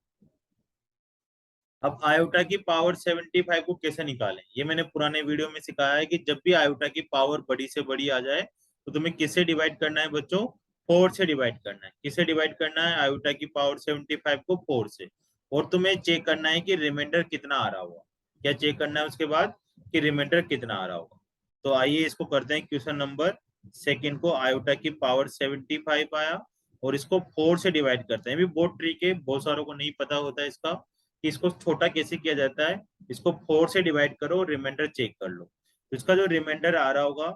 अब आयोटा की पावर 75 को कैसे निकालें, ये मैंने पुराने वीडियो में सिखाया है कि जब भी आयोटा की पावर बड़ी से बड़ी आ जाए, तो तुम्हें किससे डिवाइड करना है बच्चों, 4 से डिवाइड करना है। किससे डिवाइड करना है, आयोटा की पावर 75 को 4 से। और तुम्हें चेक करना है कि रिमाइंडर कितना आ रहा होगा। क्या चेक करना है उसके बाद, कि रिमाइंडर कितना आ रहा होगा। तो आइए इसको करते हैं, क्वेश्चन नंबर 2 को, आयोटा की पावर 75 आया, और इसको 4 से डिवाइड करते हैं। भी बहुत ट्रिक है, बहुत सारों को नहीं पता होता है इसका, कि इसको छोटा कैसे किया जाता है। इसको 4 से डिवाइड करो, रिमाइंडर चेक कर लो, तो इसका जो रिमाइंडर आ रहा होगा,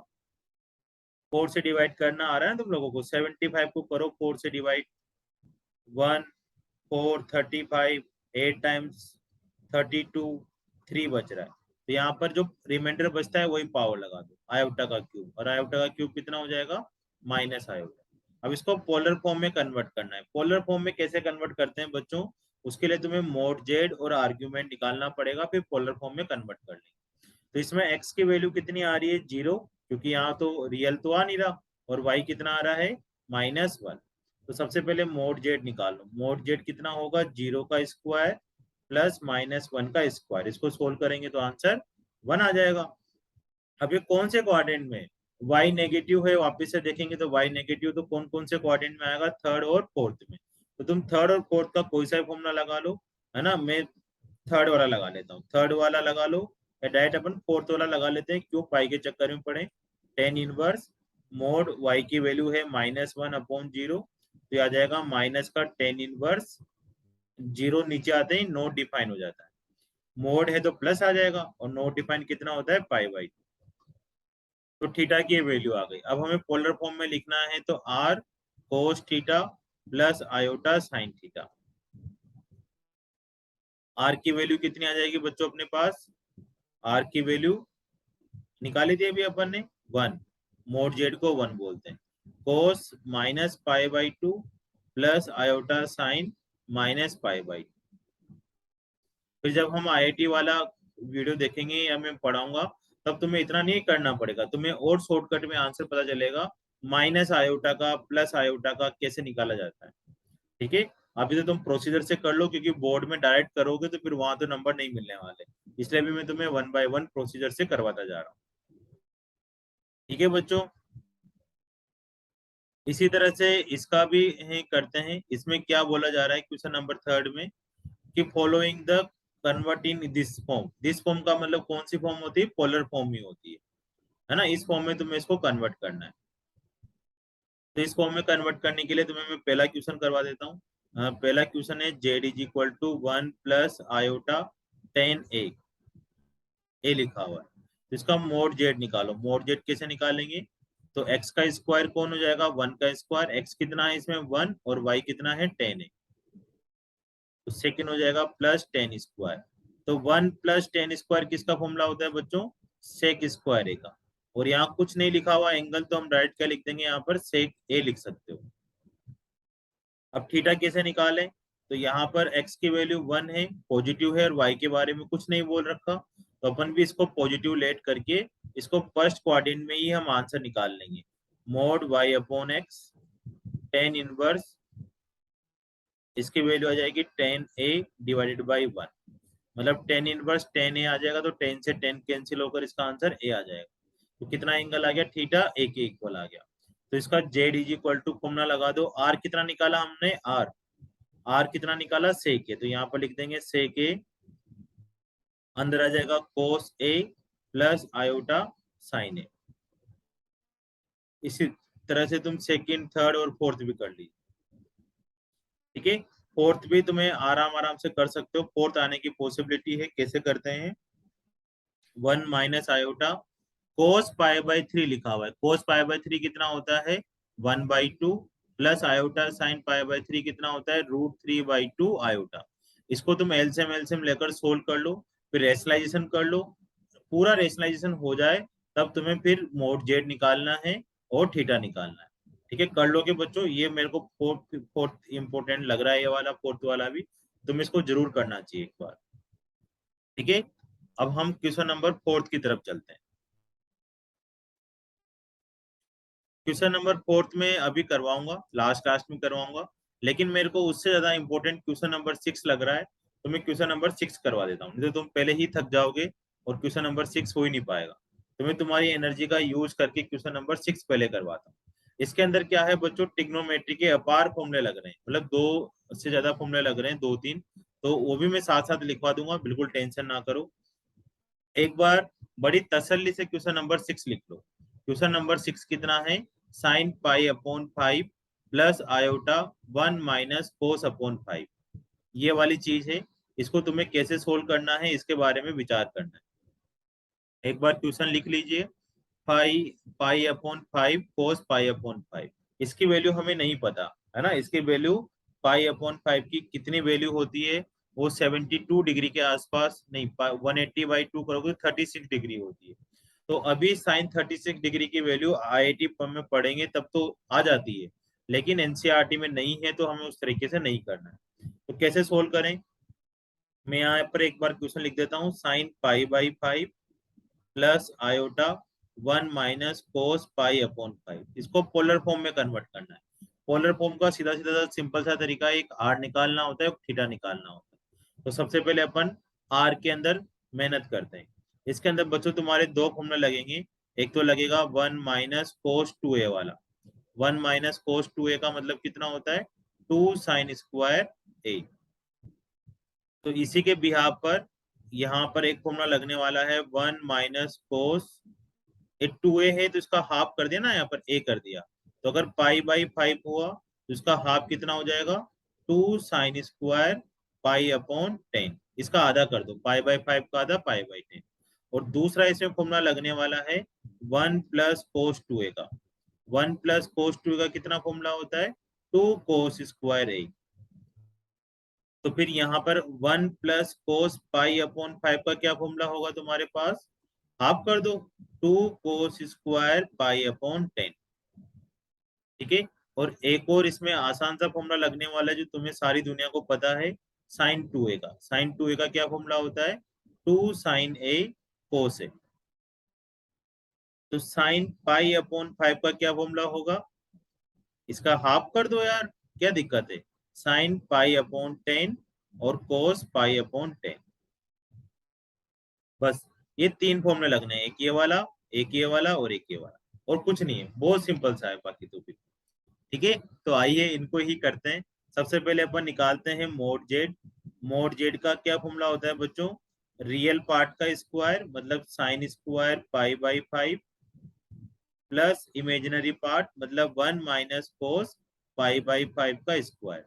4 से डिवाइड करना आ रहा है ना तुम लोगों को, 75 को करो 4 से डिवाइड, 1 4 35, 8 टाइम्स 32, 3 बच रहा है। तो यहाँ पर जो रिमाइंडर बचता है वही पावर लगा दो, आयोटा का क्यूब, और आयोटा का क्यूब कितना हो जाएगा, माइनस आयोटा। अब इसको पोलर फॉर्म में कन्वर्ट करना है। पोलर फॉर्म में कैसे कन्वर्ट करते हैं बच्चों, उसके लिए तुम्हें मोड जेड और आर्ग्यूमेंट निकालना पड़ेगा, फिर पोलर फॉर्म में कन्वर्ट कर लेंगे। तो इसमें एक्स की वैल्यू कितनी आ रही है, 0, क्योंकि यहाँ तो रियल तो आ नहीं रहा, और वाई कितना आ रहा है, -1। तो सबसे पहले मोड जेड निकालो। मोड जेड कितना होगा, 0 का स्क्वायर प्लस -1 का स्क्वायर। इसको सोल्व करेंगे तो आंसर 1 आ जाएगा। अब ये कौन से क्वाड्रेंट में, y नेगेटिव है, वापस से देखेंगे तो y नेगेटिव तो कौन कौन से क्वाड्रेंट में आएगा, थर्ड और फोर्थ में। तो तुम थर्ड और फोर्थ का कोई सा फॉर्मूला लगा लो, है ना। मैं थर्ड वाला लगा लेता हूँ, थर्ड वाला लगा लो, या डायरेक्ट अपन फोर्थ वाला लगा लेते हैं, क्यों पाई के चक्कर में पड़े। टेन इनवर्स मोड y की वैल्यू है -1/0, तो ये आ जाएगा माइनस का टेन इनवर्स, जीरो नीचे आते ही नोट डिफाइन हो जाता है। मोड है तो प्लस आ जाएगा, और नोट डिफाइन कितना होता है, पाई/2। तो थीटा की वैल्यू आ गई। अब हमें पोलर फॉर्म में लिखना है, तो r cos theta plus iota sine theta. r की वैल्यू कितनी आ जाएगी बच्चों अपने पास, r की वैल्यू निकाली थी अभी अपन ने, 1। मोड जेड को 1 बोलते हैं। cos -पाई/2 प्लस आयोटा साइन -पाई/2। फिर जब हम आईआईटी वाला वीडियो देखेंगे या मैं पढ़ाऊंगा, तब तुम्हें इतना नहीं करना पड़ेगा, तुम्हें और शॉर्टकट में आंसर पता चलेगा, माइनस आयोटा का प्लस आयोटा का कैसे निकाला जाता है। ठीक है, अभी तो तुम प्रोसीजर से कर लो, क्योंकि बोर्ड में डायरेक्ट करोगे तो फिर वहां तो नंबर नहीं मिलने वाले, इसलिए भी मैं तुम्हें 1 बाय 1 प्रोसीजर से करवाता जा रहा हूँ। ठीक है बच्चों, इसी तरह से इसका भी करते हैं। इसमें क्या बोला जा रहा है क्वेश्चन नंबर थर्ड में, कि following the convert in this form का मतलब कौन सी फॉर्म होती है, पोलर फॉर्म ही होती है ना। इस फॉर्म में तुम्हें इसको कन्वर्ट करना है। तो इस फॉर्म में कन्वर्ट करने के लिए तुम्हें मैं पहला क्वेश्चन करवा देता हूँ। पहला क्वेश्चन है Z is equal to 1 plus iota 10 A लिखा हुआ है। तो इसका मोड जेड निकालो। मोड जेड कैसे निकालेंगे, तो x का स्क्वायर कौन हो जाएगा, 1 का स्क्वायर। x कितना है इसमें 1, और y कितना है 10 है, तो सेकेंड हो जाएगा प्लस 10 स्क्वायर। तो 1 प्लस 10 स्क्वायर किसका फॉर्मूला होता है बच्चों, सेक स्क्वायर ए का। और यहाँ कुछ नहीं लिखा हुआ एंगल, तो हम डायरेक्ट क्या लिख देंगे, यहाँ पर सेक ए लिख सकते हो। अब थीटा कैसे निकालें, तो यहाँ पर x की वैल्यू 1 है, पॉजिटिव है, और y के बारे में कुछ नहीं बोल रखा, तो अपन भी इसको पॉजिटिव लेट करके इसको फर्स्ट क्वाड्रेंट में ही हम आंसर निकाल लेंगे। मोड y/x 10 इनवर्स, इसकी वैल्यू आ जाएगी 10a डिवाइडेड बाई 1। मतलब 10 इनवर्स 10a आ जाएगा, तो 10 से 10 कैंसिल होकर इसका आंसर a आ जाएगा। तो कितना एंगल आ गया, थीटा a के इक्वल आ गया। तो इसका z is equal to formula लगा दो। r कितना निकाला हमने, r कितना निकाला, सेक ए। तो यहाँ पर लिख देंगे सेक ए, अंदर आ जाएगा कोस ए प्लस आयोटा साइन ए। इसी तरह से तुम सेकंड, थर्ड और फोर्थ भी कर ली। ठीक है, फोर्थ भी तुम्हें आराम आराम से कर सकते हो, फोर्थ आने की पॉसिबिलिटी है। कैसे करते हैं, 1 माइनस आयोटा कोस पाई/3 लिखा हुआ है। कोस पाई/3 कितना होता है, 1/2 प्लस आयोटा साइन पाई/3 कितना होता है, √3/2 आयोटा। इसको तुम एलसीएम एलसीएम लेकर सोल्व कर लो, फिर रेशनलाइजेशन कर लो। पूरा रेशनलाइजेशन हो जाए, तब तुम्हें फिर मोड जेड निकालना है और थीटा निकालना है। ठीक है, कर लोगे बच्चों, ये मेरे को फोर्थ फोर्थ इंपोर्टेंट लग रहा है, ये वाला फोर्थ वाला भी तुम इसको जरूर करना चाहिए एक बार। ठीक है, अब हम क्वेश्चन नंबर फोर्थ की तरफ चलते हैं। क्वेश्चन नंबर फोर्थ में अभी करवाऊंगा, लास्ट लास्ट में करवाऊंगा, लेकिन मेरे को उससे ज्यादा इंपॉर्टेंट क्वेश्चन नंबर 6 लग रहा है, तो मैं क्वेश्चन नंबर 6 करवा देता हूँ। नहीं तो तुम पहले ही थक जाओगे और क्वेश्चन नंबर 6 हो ही नहीं पाएगा। तो मैं तुम्हारी एनर्जी का यूज करके क्वेश्चन नंबर 6 पहले करवाता हूँ। इसके अंदर क्या है बच्चों, ट्रिग्नोमेट्री के अपार फॉर्मूले लग रहे हैं, मतलब दो से ज्यादा फॉर्मूले लग रहे हैं, 2-3। तो वो भी मैं साथ साथ लिखवा दूंगा, बिल्कुल टेंशन ना करो। एक बार बड़ी तसल्ली से क्वेश्चन नंबर 6 लिख लो। क्वेश्चन नंबर 6 कितना है, साइन पाई/5 प्लस आयोटा 1 माइनस कोस/5। ये वाली चीज है, इसको तुम्हें कैसे सोल्व करना है इसके बारे में विचार करना है। एक बार क्वेश्चन लिख लीजिए, पाई/5 कोस पाई/5। इसकी वैल्यू हमें नहीं पता, है ना। इसकी वैल्यू पाई/5 की कितनी वैल्यू होती है, वो 72 डिग्री के आसपास, नहीं 180/2 करोगे 36 डिग्री होती है। तो अभी साइन 36 डिग्री की वैल्यू आईआईटी में पढ़ेंगे तब तो आ जाती है, लेकिन एनसीईआरटी में नहीं है, तो हमें उस तरीके से नहीं करना है। तो कैसे सोल्व करें, मैं यहाँ पर एक बार क्वेश्चन लिख देता हूँ, साइन पाई/5 प्लस आयोटा 1 माइनस कोस पाई/5। इसको पोलर फॉर्म में कन्वर्ट करना है। पोलर फॉर्म का सीधा सीधा सिंपल सा तरीका एक आर निकालना होता है, थीटा निकालना होता है। तो सबसे पहले अपन आर के अंदर मेहनत करते हैं। इसके अंदर बच्चों तुम्हारे दो फॉर्मूला लगेंगे। एक तो लगेगा 1 - cos 2a वाला। 1 - cos 2a का मतलब कितना होता है, 2 sin² तो इसी के बिहाफ पर यहाँ पर एक फॉर्मूला लगने वाला है 1 - cos, एक 2a है तो इसका हाफ कर दिया ना, यहाँ पर a कर दिया। तो अगर π/5 हुआ तो इसका हाफ कितना हो जाएगा, 2 sin² π/10। इसका आधा कर दो, π/5 का आधा π/10। और दूसरा इसमें फॉर्मूला लगने वाला है 1 + cos 2a का। 1 + cos 2a का कितना फॉर्मूला होता है, 2 cos²a। तो फिर यहाँ पर 1 + cos π/5 का क्या फॉर्मूला होगा तुम्हारे पास, हाफ कर दो, 2 cos² π/10। ठीक है। और एक और इसमें आसान सा फॉर्मूला लगने वाला है जो तुम्हें सारी दुनिया को पता है, sin 2a का। sin 2a का क्या फॉर्मूला होता है, 2 sin a cos a। तो sin π/5 का क्या फॉर्मूला होगा, इसका हाफ कर दो यार, क्या दिक्कत है, sin π/10 और cos π/10। बस ये तीन फॉर्मूले लगने हैं, एक ये वाला, एक ये वाला और एक ये वाला, और कुछ नहीं है, बहुत सिंपल सा है बाकी तो भी। ठीक है। तो आइए इनको ही करते हैं। सबसे पहले अपन निकालते हैं मोड जेड। मोड जेड का क्या फॉर्मूला होता है बच्चों, रियल पार्ट का स्क्वायर मतलब sin² π/5 प्लस इमेजिनरी पार्ट मतलब 1 - cos π/5 का स्क्वायर।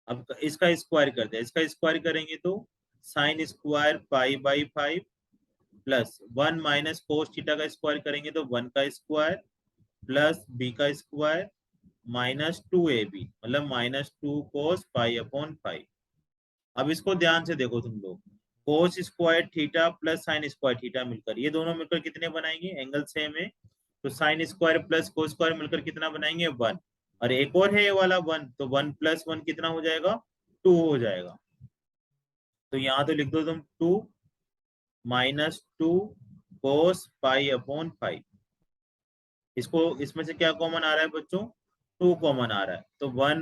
अब इसका स्क्वायर करते हैं, इसका स्क्वायर करेंगे तो sin² π/5 प्लस 1 - cos थीटा का स्क्वायर करेंगे तो 1 का स्क्वायर प्लस b का स्क्वायर -2ab मतलब -2 cos π/5। अब इसको ध्यान से देखो तुम लोग, cos² theta plus sin² theta मिलकर, ये दोनों मिलकर कितने बनाएंगे, एंगल सेम है तो sin² प्लस cos² मिलकर कितना बनाएंगे, 1। और एक और है ये वाला 1, तो 1 + 1 कितना हो जाएगा, 2 हो जाएगा। तो यहाँ तो लिख दो तुम 2 -2 cos π/5। इसको इसमें से क्या कॉमन आ रहा है बच्चों, 2 कॉमन आ रहा है तो 1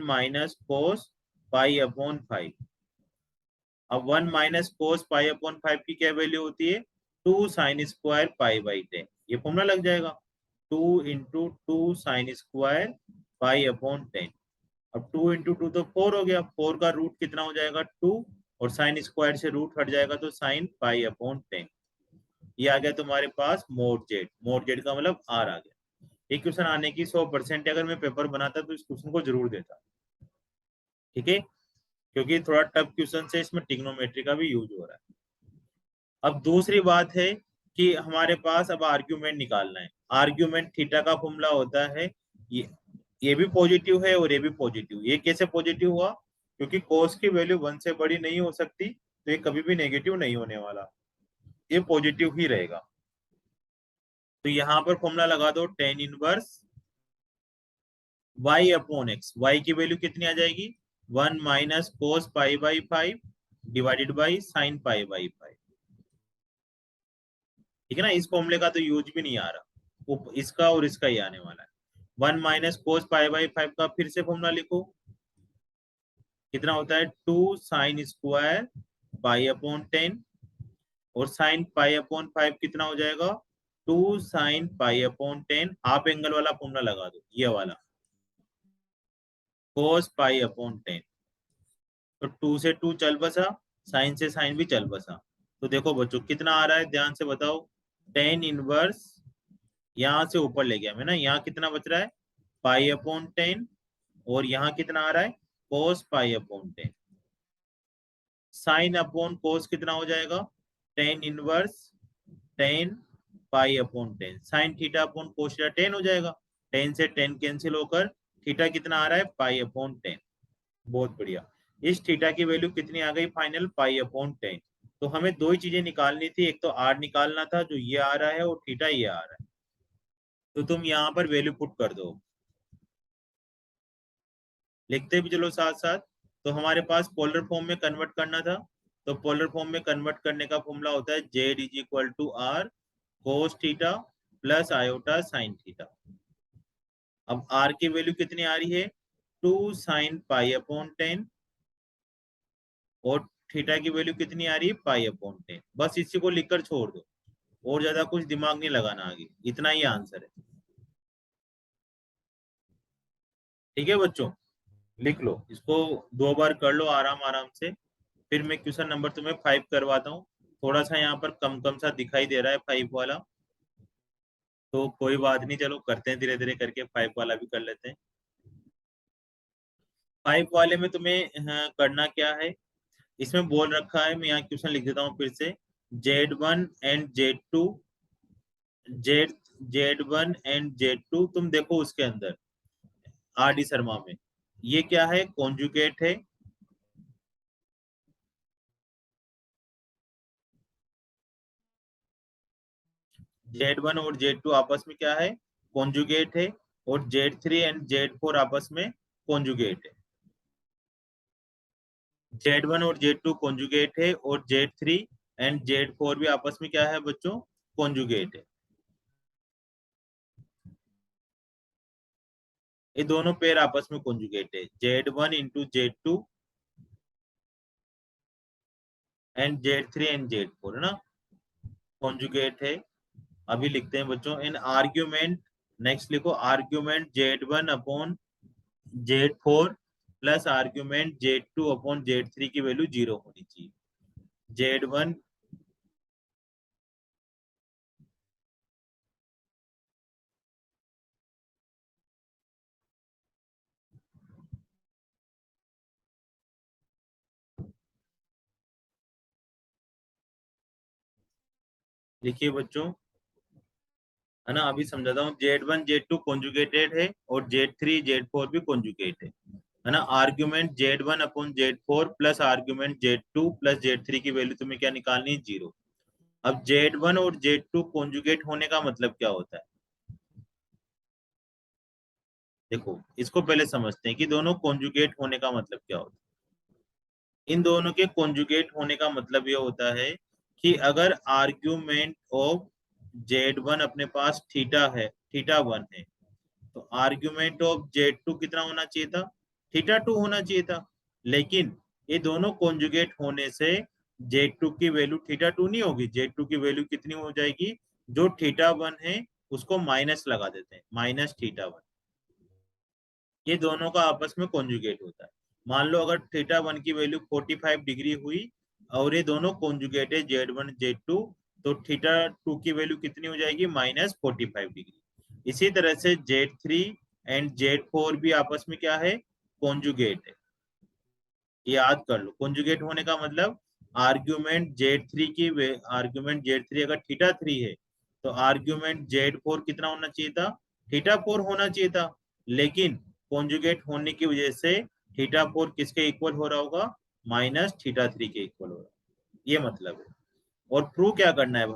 - cos π/5। अब 1 - cos π/5 की क्या वैल्यू होती है, 2 sin² π/10। ये फॉर्मूला लग जाएगा, 2 × 2 sin² π/10। अब 2 × 2 तो 4 हो गया, 4 का रूट कितना हो जाएगा, 2, और sin² से रूट हट जाएगा तो sin π/10। ये आ गया तुम्हारे पास मोड जेड। मोड जेड का मतलब आर आ गया। ये क्वेश्चन आने की 100% अगर मैं पेपर बनाता तो इस क्वेश्चन को जरूर देता। ठीक है, क्योंकि थोड़ा टफ क्वेश्चन से इसमें ट्रिग्नोमेट्री का भी यूज हो रहा है। अब दूसरी बात है कि हमारे पास अब आर्ग्यूमेंट निकालना है। आर्ग्यूमेंट थीटा का फॉर्मूला होता है, ये भी पॉजिटिव है और ये भी पॉजिटिव। ये कैसे पॉजिटिव हुआ, क्योंकि कोस की वैल्यू 1 से बड़ी नहीं हो सकती तो ये कभी भी नेगेटिव नहीं होने वाला, ये पॉजिटिव ही रहेगा। तो यहाँ पर फॉर्मूला लगा दो tan इनवर्स y/x। y की वैल्यू कितनी आ जाएगी, 1 - cos π/5 डिवाइडेड बाई sin π/5। ठीक है ना, इस फॉर्मूले का तो यूज भी नहीं आ रहा, वो इसका और इसका ही आने वाला है। 1 - cos π/5 का फिर से फॉर्मूला लिखो, कितना होता है, 2 sin² π/10 और sin π/5 कितना हो जाएगा, 2 sin π/10। हाफ एंगल वाला फॉर्मूला लगा दो, ये वाला cos π/10। तो 2 से 2 चल बसा, साइन से साइन भी चल बसा। तो देखो बच्चों कितना आ रहा है, ध्यान से बताओ, tan इनवर्स यहाँ से ऊपर ले गया मैं ना, यहाँ कितना बच रहा है, π/10, और यहाँ कितना आ रहा है, cos π/10। साइन अपॉन कोस कितना हो जाएगा, tan inverse tan π/10। Sine theta upon cos theta 10 हो जाएगा, 10 से 10 कैंसिल होकर थीटा कितना आ रहा है, π/10। बहुत बढ़िया। इस थीटा की वैल्यू कितनी आ गई फाइनल, π/10। तो हमें दो ही चीजें निकालनी थी, एक तो आर निकालना था जो ये आ रहा है और थीटा ये आ रहा है। तो तुम यहाँ पर वैल्यू पुट कर दो, लिखते भी चलो साथ साथ। तो हमारे पास पोलर फॉर्म में कन्वर्ट करना था, तो पोलर फॉर्म में कन्वर्ट करने का फॉर्मूला होता है Z is equal to are cos theta plus iota sine theta. अब आर की वैल्यू कितनी आ रही है, 2 sin π/10, और थीटा की वैल्यू कितनी आ रही है, π/10। बस इसी को लिखकर छोड़ दो, और ज्यादा कुछ दिमाग नहीं लगाना आगे, इतना ही आंसर है। ठीक है बच्चों, लिख लो इसको, 2 बार कर लो आराम आराम से। फिर मैं क्वेश्चन नंबर तुम्हें 5 करवाता हूँ। थोड़ा सा यहाँ पर कम कम सा दिखाई दे रहा है 5 वाला, तो कोई बात नहीं, चलो करते हैं धीरे धीरे करके, 5 वाला भी कर लेते हैं। 5 वाले में तुम्हें करना क्या है, इसमें बोल रखा है, मैं यहाँ क्वेश्चन लिख देता हूँ फिर से। Z1 and Z2, Z Z1 and Z2, तुम देखो उसके अंदर आर डी शर्मा में ये क्या है, कॉन्जुगेट है। Z1 और Z2 आपस में क्या है, कॉन्जुगेट है। और Z3 एंड Z4 आपस में कॉन्जुगेट है। Z1 और Z2 कॉन्जुगेट है, और Z3 एंड Z4 भी आपस में क्या है बच्चों, कॉन्जुगेट है। ये दोनों पेयर आपस में कॉन्जुगेट है, Z1 × Z2 and Z3 and Z4, है ना, कॉन्जुगेट है। अभी लिखते हैं बच्चों, इन आर्ग्यूमेंट, नेक्स्ट लिखो, argument Z1/Z4 plus argument Z2/Z3 की वैल्यू 0 होनी चाहिए। Z1, देखिए बच्चों, है ना, अभी समझाता हूँ। Z1 Z2 कॉन्जुगेटेड है, और Z3 Z4 भी कॉन्जुगेट है ना। Argument Z1/Z4 plus argument Z2 plus Z3 की वैल्यू तुम्हें क्या निकालनी है, 0। अब Z1 और Z2 कॉन्जुगेट होने का मतलब क्या होता है, देखो इसको पहले समझते हैं कि दोनों कॉन्जुगेट होने का मतलब क्या होता है। इन दोनों के कॉन्जुगेट होने का मतलब ये होता है कि अगर आर्ग्यूमेंट ऑफ Z1 अपने पास थीटा 1 है, तो आर्ग्यूमेंट ऑफ Z2 कितना होना चाहिए था, थीटा 2 होना चाहिए था। लेकिन ये दोनों कॉन्जुगेट होने से Z2 की वैल्यू थीटा 2 नहीं होगी, Z2 की वैल्यू कितनी हो जाएगी, जो थीटा 1 है उसको माइनस लगा देते हैं, -θ1। ये दोनों का आपस में कॉन्जुगेट होता है। मान लो अगर थीटा 1 की वैल्यू 45 डिग्री हुई, और ये दोनों कॉन्जुगेट है Z1 Z2, तो थीटा 2 की वैल्यू कितनी हो जाएगी, -45 डिग्री। इसी तरह से Z3 एंड Z4 भी आपस में क्या है, कॉन्जुगेट है। याद कर लो, कॉन्जुगेट होने का मतलब, आर्ग्यूमेंट Z3 अगर थीटा 3 है, तो आर्ग्यूमेंट Z4 कितना होना चाहिए था, थीटा 4 होना चाहिए था। लेकिन कॉन्जुगेट होने की वजह से थीटा 4 किसके इक्वल हो रहा होगा, -θ3 के इक्वल हो रहा है, ये मतलब है। और प्रूव क्या करना है अब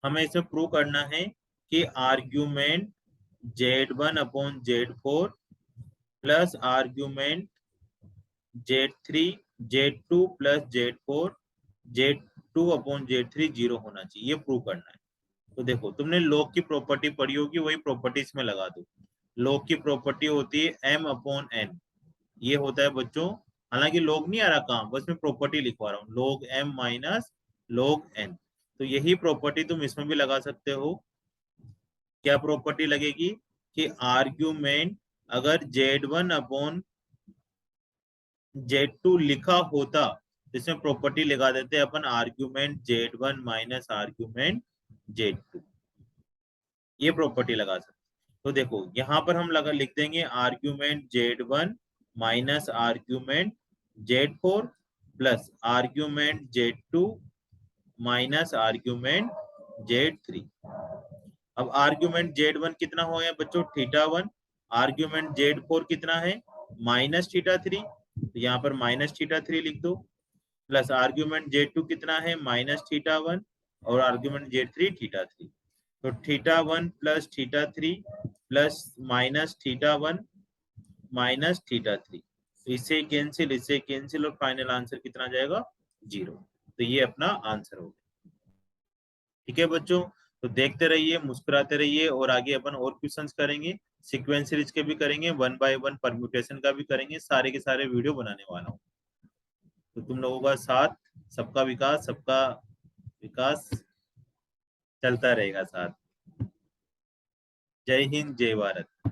हमें, इसमें प्रूव करना है कि argument Z1/Z4 plus argument Z3 Z2 plus Z4 Z2/Z3 0 होना चाहिए, ये प्रूव करना है। तो देखो, तुमने लॉग की प्रॉपर्टी पढ़ी होगी, वही प्रॉपर्टी इसमें लगा दो। लॉग की प्रॉपर्टी होती है M/N, ये होता है बच्चों, हालांकि लॉग नहीं आ रहा काम, बस मैं प्रॉपर्टी लिखवा रहा हूँ, log M minus log N। तो यही प्रॉपर्टी तुम इसमें भी लगा सकते हो। क्या प्रॉपर्टी लगेगी कि आर्ग्यूमेंट अगर Z1/Z2 लिखा होता, तो इसमें प्रॉपर्टी लगा देते अपन, argument Z1 minus argument Z2, ये प्रॉपर्टी लगा सकते। तो देखो यहाँ पर हम लगा लिख देंगे argument Z1 minus argument Z4 plus argument Z2 minus argument Z3। अब आर्ग्यूमेंट Z1 कितना हो गया बच्चों, थीटा 1। आर्ग्यूमेंट Z4 कितना है, -θ3, तो यहाँ पर -θ3 लिख दो। प्लस आर्ग्यूमेंट Z2 कितना है, -θ1, और आर्ग्यूमेंट Z3 θ3। तो θ1 प्लस θ3 प्लस -θ1 -θ3, इससे कैंसिल और फाइनल आंसर कितना आ जाएगा, 0। तो ये अपना आंसर हो गया। ठीक है बच्चों, तो देखते रहिए, मुस्कुराते रहिए, और आगे अपन और क्वेश्चंस करेंगे। सीक्वेंस सीरीज के भी करेंगे, 1 बाय 1 परम्यूटेशन का भी करेंगे, सारे के सारे वीडियो बनाने वाला हूँ। तो तुम लोगों का साथ, सबका विकास, सबका विकास चलता रहेगा साथ। जय हिंद, जय भारत।